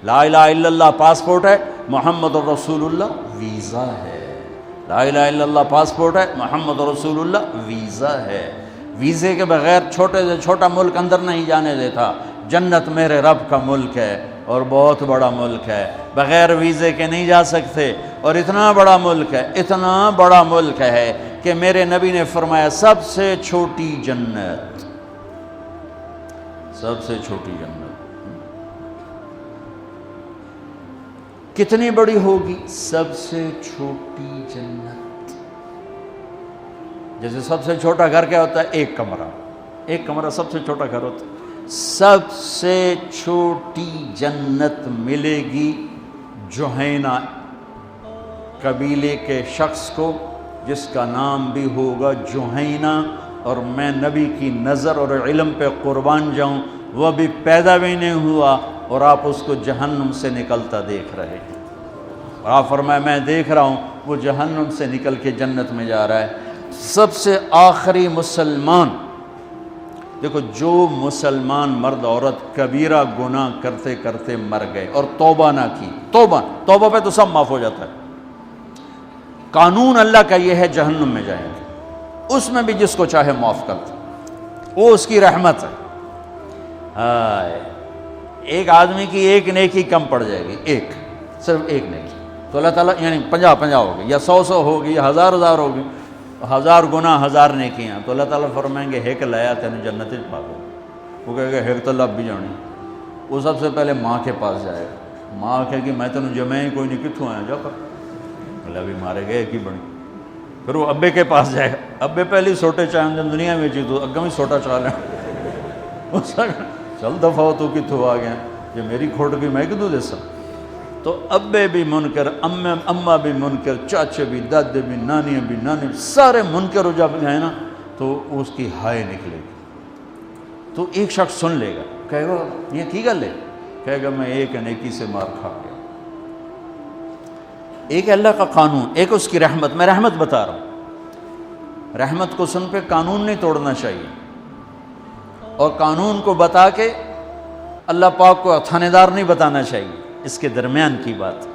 لا الہ الا اللہ پاسپورٹ ہے، محمد الرسول اللہ ویزا ہے۔ لا الہ الا اللہ پاسپورٹ ہے، محمد رسول اللہ ویزا ہے۔ ویزے کے بغیر چھوٹے سے چھوٹا ملک اندر نہیں جانے دیتا۔ جنت میرے رب کا ملک ہے اور بہت بڑا ملک ہے، بغیر ویزے کے نہیں جا سکتے۔ اور اتنا بڑا ملک ہے، اتنا بڑا ملک ہے کہ میرے نبی نے فرمایا سب سے چھوٹی جنت، سب سے چھوٹی جنت کتنی بڑی ہوگی؟ سب سے چھوٹی جنت۔ جیسے سب سے چھوٹا گھر کیا ہوتا ہے؟ ایک کمرہ سب سے چھوٹا گھر ہوتا ہے۔ سب سے چھوٹی جنت ملے گی جوہینہ قبیلے کے شخص کو، جس کا نام بھی ہوگا جوہینہ، اور میں نبی کی نظر اور علم پہ قربان جاؤں وہ ابھی پیدا بھی نہیں ہوا اور آپ اس کو جہنم سے نکلتا دیکھ رہے ہیں۔ اور آپ فرمایا میں دیکھ رہا ہوں وہ جہنم سے نکل کے جنت میں جا رہا ہے۔ سب سے آخری مسلمان، دیکھو جو مسلمان مرد عورت کبیرہ گناہ کرتے کرتے مر گئے اور توبہ نہ کی، توبہ پہ تو سب معاف ہو جاتا ہے۔ قانون اللہ کا یہ ہے جہنم میں جائیں گے، اس میں بھی جس کو چاہے معاف کرتا، وہ اس کی رحمت ہے۔ ایک آدمی کی ایک نیکی کم پڑ جائے گی، صرف ایک نیکی، تو اللہ تعالیٰ یعنی 50 ہوگی یا 100 ہوگی یا 1000 ہوگی، 1000 گناہ 1000 نیکیاں، تو اللہ تعالیٰ فرمائیں گے ہیک لایا تینوں جنت پا گئے۔ وہ کہے گا ہیک تو لب بھی جانی، وہ سب سے پہلے ماں کے پاس جائے گا۔ ماں کہے گی میں تینوں جمع ہی کوئی نہیں، کتوں آیا جا کر، اللہ بھی مارے گئے ایک ہی بڑی۔ پھر وہ ابے کے پاس جائے گا، ابے پہلی سوٹے چاہیں دنیا میں چی تو اگم ہی سوٹا چاہ لیں، چل دفعہ ہو تو کتوں آ گیا، یہ میری کھوٹ گئی میں کدوں دے سا۔ تو ابے بھی منکر، اماں بھی منکر، چاچے بھی، دادے بھی، نانیاں بھی، سارے منکر ہو جب گئے نا تو اس کی ہائے نکلے گی۔ تو ایک شخص سن لے گا، کہے گا یہ کی گل ہے؟ کہے گا میں ایک نیکی سے مار کھا گیا۔ ایک اللہ کا قانون، ایک اس کی رحمت۔ میں رحمت بتا رہا ہوں، رحمت کو سن پہ قانون نہیں توڑنا چاہیے، اور قانون کو بتا کے اللہ پاک کو تھانے دار نہیں بتانا چاہیے، اس کے درمیان کی بات۔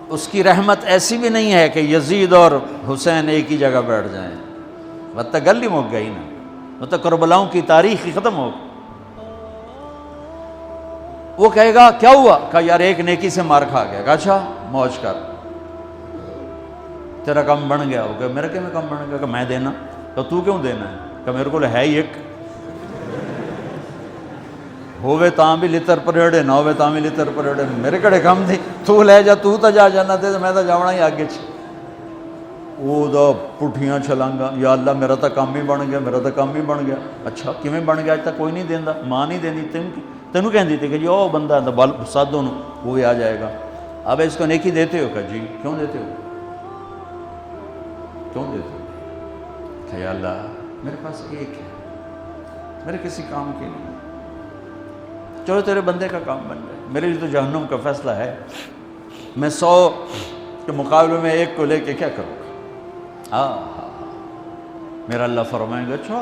اس کی رحمت ایسی بھی نہیں ہے کہ یزید اور حسین ایک ہی جگہ بیٹھ جائیں، وہ تو گل ہی مک گئی نا، وہ تو کربلاؤں کی تاریخ ہی ختم ہو گئی۔ وہ کہے گا کیا ہوا؟ کہا یار ایک نیکی سے مار کھا گیا۔ کہا اچھا موج کر، تیرا کم بن گیا۔ وہ کہ میرا کیا میں کم بن گیا؟ کہ میں دینا۔ کہ تو کیوں دینا ہے؟ کہ میرے کو ہے ہی ایک، ہووے تاں بھی لتر پریڑے، نہ ہووے تاں بھی لتر پریڑے، میرے کڑے کم تھی، تو لے جا، تو تا جا جانا تے میں تا جاونا ہی آگے چ۔ وہ دا پٹھیاں چھلانگا، یا اللہ میرا تا کام ہی بن گیا، میرا تا کام ہی بن گیا۔ اچھا کیویں بن گیا؟ اج تک کوئی نہیں دیندا، ماں نہیں دیندی، تینوں کہندی تھی کہ جی او بندہ بل سادوں وہ بھی آ جائے گا۔ اب اس کو نیکی دیتے ہو؟ کہ جی کیوں دیتے ہو؟ کیوں دیتے ہو؟ کہ یا اللہ میرے پاس ایک ہے، میرے کسی کام کے نہیں، چلو تیرے بندے کا کام بن جائے، میرے لیے تو جہنم کا فیصلہ ہے، میں 100 کے مقابلے میں ایک کو لے کے کیا کروں گا؟ میرا اللہ فرمائیں گا اچھا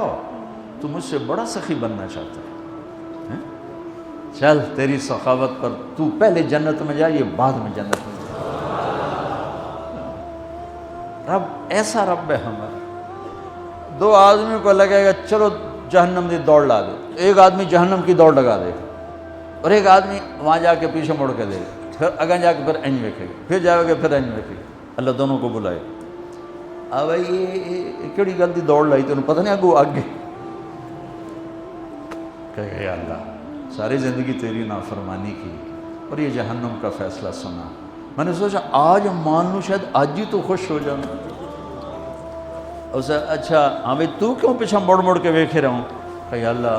تو مجھ سے بڑا سخی بننا چاہتا ہے، چل تیری سخاوت پر تو پہلے جنت میں جا، یہ بعد میں جنت میں جا۔ رب ایسا رب ہے ہمارا۔ دو آدمی کو لگے گا چلو جہنم کی دوڑ لا دو، ایک آدمی جہنم کی دوڑ لگا دے گا اور ایک آدمی وہاں جا کے پیچھے مڑ کے دے گا، پھر اگیں جا کے پھر انج ویکھے گا، پھر جائے گا پھر انج ویکھے گا۔ اللہ دونوں کو بلائے، آ بھائی یہ کیڑی گل دی دوڑ لائی تینوں پتہ نہیں اگوں آگے؟ کہے گا یا اللہ ساری زندگی تیری نافرمانی کی اور یہ جہنم کا فیصلہ سنا، میں نے سوچا آج مان لوں، شاید آج ہی تو خوش ہو جاؤں۔ اسے اچھا ہاں بھائی تو کیوں پیچھے مڑ مڑ کے ویکھے رہوں؟ کہ یا اللہ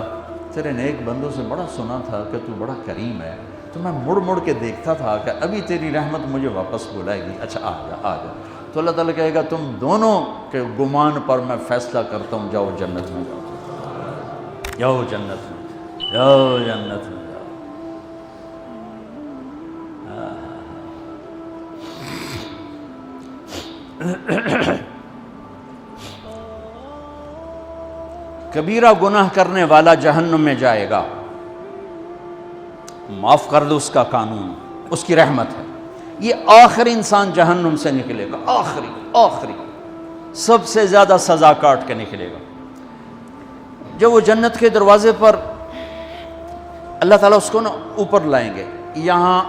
تیرے نیک بندوں سے بڑا سنا تھا کہ تو بڑا کریم ہے، تو میں مڑ مڑ کے دیکھتا تھا کہ ابھی تیری رحمت مجھے واپس بلائے گی، اچھا آ جا آ جا۔ تو اللہ تعالیٰ کہے گا تم دونوں کے گمان پر میں فیصلہ کرتا ہوں، جاؤ جنت میں جاؤ، جاؤ جنت میں جاؤ، جنت میں جاؤ۔ کبیرہ گناہ کرنے والا جہنم میں جائے گا، معاف کر دو، اس کا قانون، اس کی رحمت ہے۔ یہ آخری انسان جہنم سے نکلے گا، آخری سب سے زیادہ سزا کاٹ کے نکلے گا۔ جب وہ جنت کے دروازے پر اللہ تعالیٰ اس کو نا اوپر لائیں گے، یہاں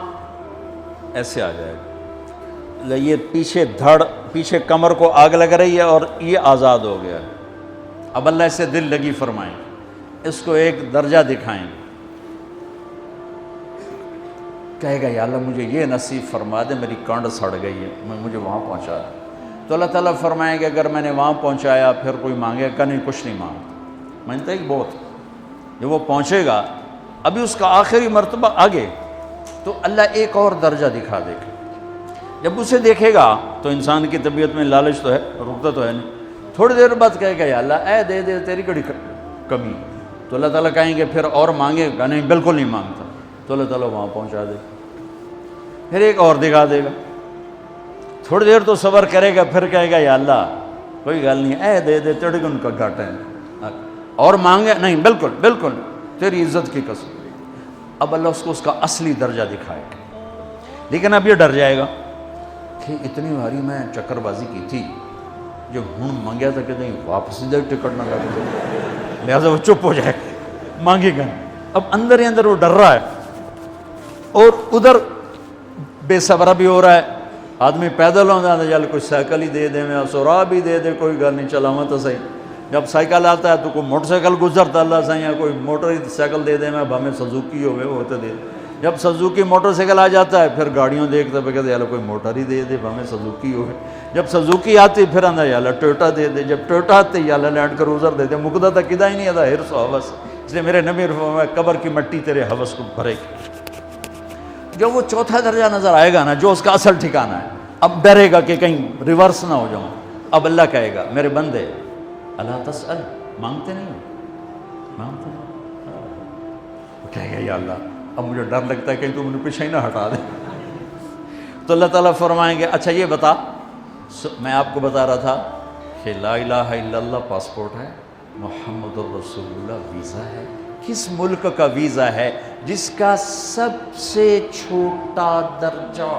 ایسے آ جائے گا، یہ پیچھے کمر کو آگ لگ رہی ہے اور یہ آزاد ہو گیا ہے۔ اب اللہ اسے دل لگی فرمائیں، اس کو ایک درجہ دکھائیں، کہے گا یا اللہ مجھے یہ نصیب فرما دے، میری کانڈ سڑ گئی ہے، مجھے وہاں پہنچا دے۔ تو اللہ تعالیٰ فرمائیں گے اگر میں نے وہاں پہنچایا پھر کوئی مانگے گا نہیں، کچھ نہیں مانگتا، مانتا ہے کہ بہت۔ جب وہ پہنچے گا ابھی اس کا آخری مرتبہ آگے، تو اللہ ایک اور درجہ دکھا دے گا۔ جب اسے دیکھے گا تو انسان کی طبیعت میں لالچ تو ہے، رکتا تو ہے نہیں، تھوڑی دیر بعد کہے گا یا اللہ اے دے دے، تیری کڑی کمی۔ تو اللہ تعالیٰ کہیں گے پھر اور مانگے گا نہیں، بالکل نہیں مانگتا، تو اللہ تعالیٰ وہاں پہنچا دے گا، پھر ایک اور دکھا دے گا، تھوڑی دیر تو صبر کرے گا، پھر کہے گا یا اللہ کوئی گل نہیں، اے دے دے، تیرے کو ان کا گھاٹا ہے، اور مانگے نہیں، بالکل تیری عزت کی قسم۔ اب اللہ اس کو اس کا اصلی درجہ دکھائے گا، لیکن اب یہ ڈر جائے گا کہ اتنی باری میں چکر بازی کی تھی، جو ہوں مانگیا تھا کہ نہیں واپس دے، ٹکٹ نہ لگے، لہٰذا وہ چپ ہو جائے گا، مانگے گا۔ اب اندر ہی اندر وہ ڈر رہا ہے، اور ادھر بے صبرا بھی ہو رہا ہے، آدمی پیدل ہوتا ہے، چل کوئی سائیکل ہی دے دے، میں سورا بھی دے دے، کوئی گل نہیں، چلاواں تو صحیح۔ جب سائیکل آتا ہے تو کوئی موٹر سائیکل گزرتا اللہ سے، یا کوئی موٹر سائیکل دے دے، میں بھامے سزوکی ہوئے وہ تو دے دے۔ جب سزوکی موٹر سائیکل آ جاتا ہے پھر گاڑیوں دیکھتے پہ کہتے یار کوئی موٹر ہی دے دے، بھامے سزوکی ہوئے۔ جب سزوکی آتی پھر آندہ یا اللہ ٹویوٹا دے دے، جب ٹویوٹا آتے یا اللہ لینڈ کروزر دے دے، مقدہ تک کدا ہی نہیں آتا، حرص و حوث۔ اس لیے میرے نبی فرمایا قبر کی مٹی تیرے حوث کو بھرے گی۔ جب وہ چوتھا درجہ نظر آئے گا نا، جو اس کا اصل ٹھکانہ ہے، اب ڈرے گا کہ کہیں ریورس نہ ہو جاؤں۔ اب اللہ کہے گا میرے بندے اللہ تسأل، مانگتے نہیں ہو، مانگتے نہیں، وہ کہے گا یا اللہ اب مجھے ڈر لگتا ہے کہیں تو مجھے پیچھے ہی نہ ہٹا دے۔ تو اللہ تعالیٰ فرمائیں گے اچھا یہ بتا، میں آپ کو بتا رہا تھا کہ لا الہ الا اللہ پاسپورٹ ہے، محمد الرسول اللہ ویزا ہے۔ کس ملک کا ویزا ہے؟ جس کا سب سے چھوٹا درجہ،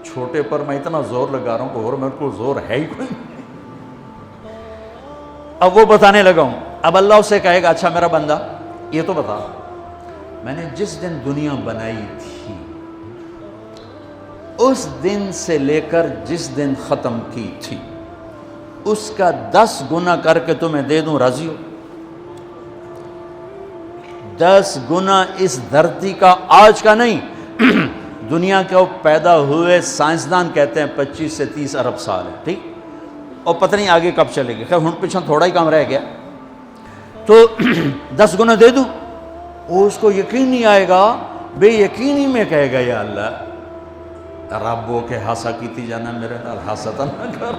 چھوٹے پر میں اتنا زور لگا رہا ہوں کہ اور میرے کو زور ہے ہی کوئی۔ اب وہ بتانے لگا ہوں، اب اللہ اسے کہے گا اچھا میرا بندہ یہ تو بتا، میں نے جس دن دنیا بنائی تھی اس دن سے لے کر جس دن ختم کی تھی اس کا 10 گنا کر کے تمہیں دے دوں، راضی ہو؟ 10 گنا اس دھرتی کا، آج کا نہیں، دنیا کے وہ پیدا ہوئے سائنسدان کہتے ہیں 25 سے 30 ارب سال ہے، ٹھیک، اور پتہ نہیں آگے کب چلے گی، خیر ہن پیچھے تھوڑا ہی کام رہ گیا، تو 10 گنا دے دوں؟ وہ اس کو یقین نہیں آئے گا، بے یقینی میں کہے گا یا اللہ ربو کے ہاسا کیتی جانا، میرے نال ہاسا تو نہ کر۔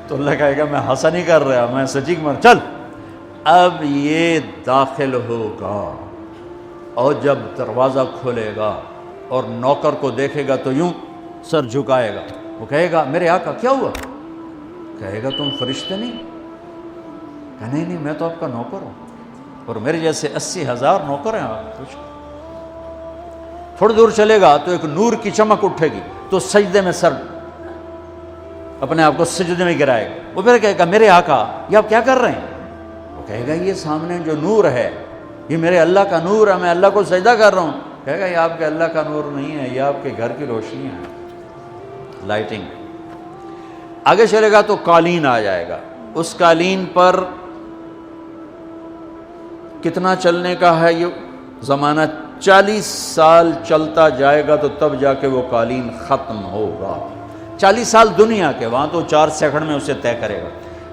تو اللہ کہے گا میں ہاسا نہیں کر رہا، میں سچی مر، چل۔ اب یہ داخل ہوگا اور جب دروازہ کھولے گا اور نوکر کو دیکھے گا تو یوں سر جھکائے گا، وہ کہے گا میرے آقا کیا ہوا؟ کہے گا تم فرشتے نہیں؟ کہ نہیں میں تو آپ کا نوکر ہوں، اور میرے جیسے 80,000 نوکر ہیں آپ کچھ۔ تھوڑی دور چلے گا تو ایک نور کی چمک اٹھے گی تو سجدے میں سر اپنے آپ کو سجدے میں گرائے گا، وہ پھر کہے گا میرے آقا یہ آپ کیا کر رہے ہیں؟ وہ کہے گا یہ سامنے جو نور ہے یہ میرے اللہ کا نور ہے، میں اللہ کو سجدہ کر رہا ہوں۔ کہے گا یہ آپ کے اللہ کا نور نہیں ہے، یہ آپ کے گھر کی روشنی ہے، لائٹنگ۔ آگے چلے گا تو قالین آ جائے گا، اس قالین پر کتنا چلنے کا ہے یہ زمانہ؟ 40 سال چلتا جائے گا تو تب جا کے وہ قالین ختم ہوگا۔ 40 سال دنیا کے، وہاں تو 4 سیکنڈ میں اسے طے کرے گا۔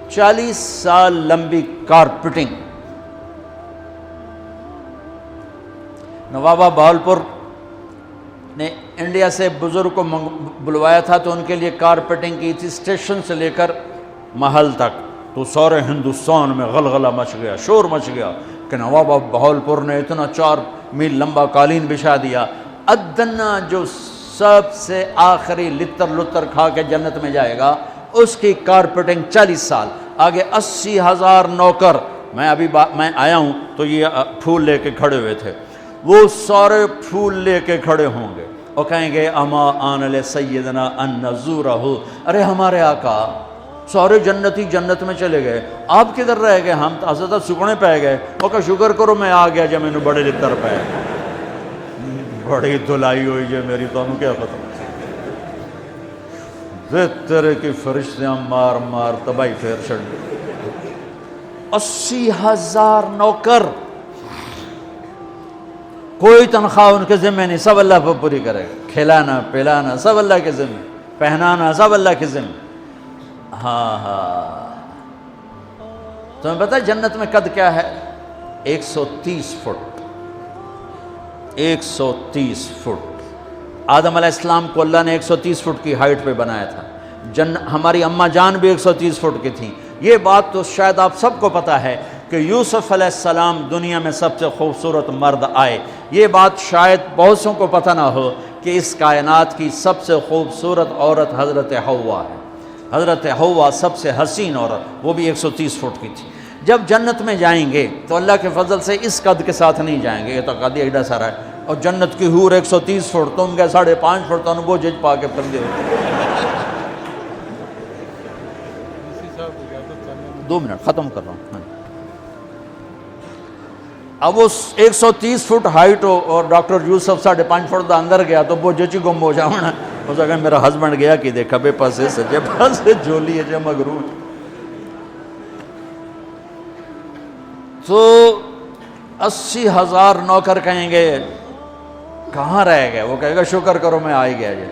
40 سال لمبی کارپیٹنگ۔ نوابہ بہاولپور نے انڈیا سے بزرگ کو بلوایا تھا تو ان کے لیے کارپیٹنگ کی تھی، اسٹیشن سے لے کر محل تک، تو سارے ہندوستان میں غلغلہ مچ گیا، شور مچ گیا کہ نوابہ بہاولپور نے اتنا 4 میل لمبا قالین بچھا دیا۔ ادنا جو سب سے آخری لتر کھا کے جنت میں جائے گا اس کی کارپیٹنگ 40 سال، آگے 80,000 نوکر میں آیا ہوں تو یہ پھول لے کے کھڑے ہوئے تھے، وہ سارے پھول لے کے کھڑے ہوں گے اور کہیں گے اما آن علی سیدنا ان نزورہ، ارے ہمارے آقا سارے جنتی جنت میں چلے گئے، آپ کدھر رہ گئے؟ ہم تو حضرت سکنے پہ گئے۔ وہ کہ شکر کرو میں آ گیا جب میں نے بڑے لتر پہ بڑی دلائی ہوئی جے میری، تو انہوں کیا پتہ تیرے کی فرشتیاں مار مار تباہی پھیر چھڑ گئے۔ 80,000 نوکر، کوئی تنخواہ ان کے ذمہ نہیں، سب اللہ پر پوری کرے گا، کھلانا پلانا سب اللہ کے ذمہ، پہنانا سب اللہ کے ذمہ۔ ہاں تمہیں پتہ ہے جنت میں قد کیا ہے؟ 130 فٹ، 130 فٹ۔ آدم علیہ السلام کو اللہ نے 130 فٹ کی ہائٹ پہ بنایا تھا، ہماری اماں جان بھی 130 فٹ کی تھیں۔ یہ بات تو شاید آپ سب کو پتہ ہے کہ یوسف علیہ السلام دنیا میں سب سے خوبصورت مرد آئے، یہ بات شاید بہت سوں کو پتہ نہ ہو کہ اس کائنات کی سب سے خوبصورت عورت حضرت حوا ہے۔ حضرت حوا سب سے حسین عورت، وہ بھی 130 فٹ کی تھی۔ جب جنت میں جائیں گے تو اللہ کے فضل سے اس قد کے ساتھ نہیں جائیں گے، یہ تو قد ایڈا سارا ہے، اور جنت کی حور 130 فٹ، تم گئے 5.5 فٹ، تو وہ جج پا کے پھر دے 2 منٹ ختم کر رہا ہوں۔ اب وہ 130 فٹ ہائٹ ہو اور ڈاکٹر یوسف 5.5 فٹ دا اندر گیا تو وہ جچی گم ہو جاؤنا، ہو سکتا میرا ہسبینڈ گیا کہ دیکھا بے پاسے سجے پاسے جولی ہے جے مغرور۔ تو 80,000 نوکر کہیں گے کہاں رہ گئے؟ وہ کہے گا شکر کرو میں آ ہی گیا جی۔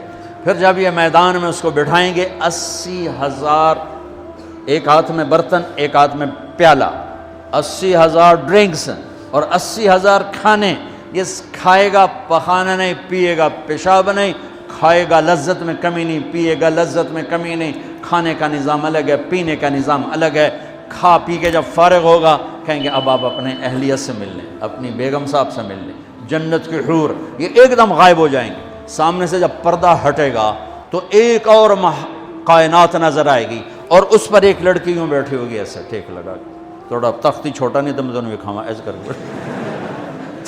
پھر جب یہ میدان میں اس کو بٹھائیں گے، 80,000، ایک ہاتھ میں برتن ایک ہاتھ میں پیالہ، 80,000 ڈرنکس اور 80,000 کھانے۔ یہ کھائے گا پخانا نہیں، پیے گا پیشاب نہیں، کھائے گا لذت میں کمی نہیں، پیے گا لذت میں کمی نہیں۔ کھانے کا نظام الگ ہے، پینے کا نظام الگ ہے۔ کھا پی کے جب فارغ ہوگا کہیں گے اب آپ اپنے اہلیت سے مل لیں، اپنی بیگم صاحب سے مل لیں۔ جنت کی حور یہ ایک دم غائب ہو جائیں گے، سامنے سے جب پردہ ہٹے گا تو ایک اور کائنات نظر آئے گی، اور اس پر ایک لڑکی یوں بیٹھی ہوگی ایسے ٹھیک لگا کے، تھوڑا تختی چھوٹا نہیں تو میں دونوں کھاوا ایسے کر کے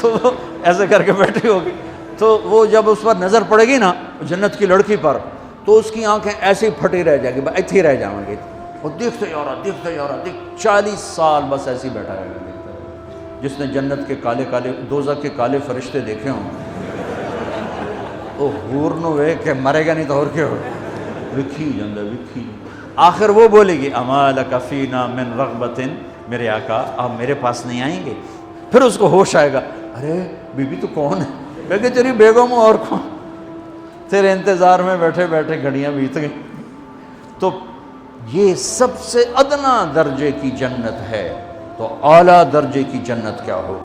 تو ایسے کر کے بیٹھی ہوگی۔ تو وہ جب اس پر نظر پڑے گی نا جنت کی لڑکی پر، تو اس کی آنکھیں ایسی پھٹی رہ جائیں گی، ایتھی رہ جائیں گی، وہ دیکھتے جا رہا دیکھتے جا رہا، 40 سال بس ایسی بیٹھا رہے گا۔ جس نے جنت کے کالے کالے دوزخ کے کالے فرشتے دیکھے ہوں وہ حور نو وے کہ مرے گا نہیں تو اور کیا ہو، وکھی جندہ وکھی۔ آخر وہ بولے گی اما لک فینا من رغبت، میرے آقا آپ میرے پاس نہیں آئیں گے؟ پھر اس کو ہوش آئے گا، ارے بی بی تو کون ہے؟ میں کہ تیری بیگم ہوں، اور کون؟ تیرے انتظار میں بیٹھے بیٹھے گھڑیاں بیت گئیں۔ تو یہ سب سے ادنا درجے کی جنت ہے، تو اعلیٰ درجے کی جنت کیا ہو؟